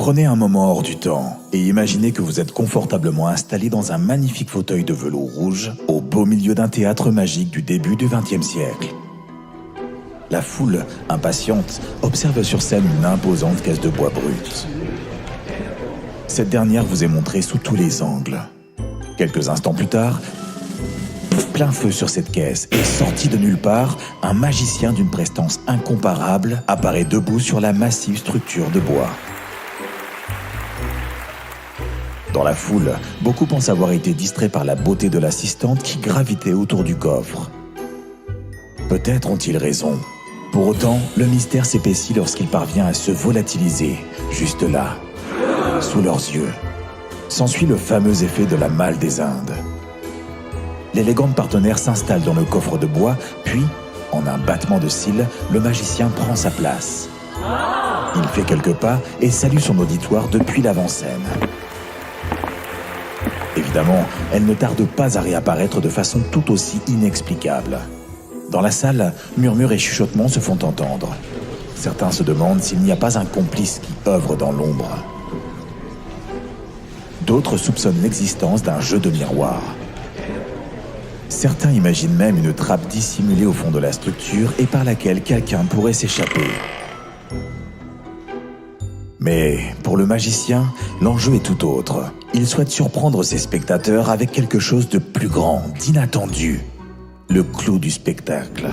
Prenez un moment hors du temps et imaginez que vous êtes confortablement installé dans un magnifique fauteuil de velours rouge au beau milieu d'un théâtre magique du début du XXe siècle. La foule, impatiente, observe sur scène une imposante caisse de bois brut. Cette dernière vous est montrée sous tous les angles. Quelques instants plus tard, plein feu sur cette caisse et sorti de nulle part, un magicien d'une prestance incomparable apparaît debout sur la massive structure de bois. Dans la foule, beaucoup pensent avoir été distraits par la beauté de l'assistante qui gravitait autour du coffre. Peut-être ont-ils raison. Pour autant, le mystère s'épaissit lorsqu'il parvient à se volatiliser, juste là, sous leurs yeux. S'ensuit le fameux effet de la malle des Indes. L'élégante partenaire s'installe dans le coffre de bois, puis, en un battement de cils, le magicien prend sa place. Il fait quelques pas et salue son auditoire depuis l'avant-scène. Évidemment, elle ne tarde pas à réapparaître de façon tout aussi inexplicable. Dans la salle, murmures et chuchotements se font entendre. Certains se demandent s'il n'y a pas un complice qui œuvre dans l'ombre. D'autres soupçonnent l'existence d'un jeu de miroir. Certains imaginent même une trappe dissimulée au fond de la structure et par laquelle quelqu'un pourrait s'échapper. Mais pour le magicien, l'enjeu est tout autre. Il souhaite surprendre ses spectateurs avec quelque chose de plus grand, d'inattendu. Le clou du spectacle.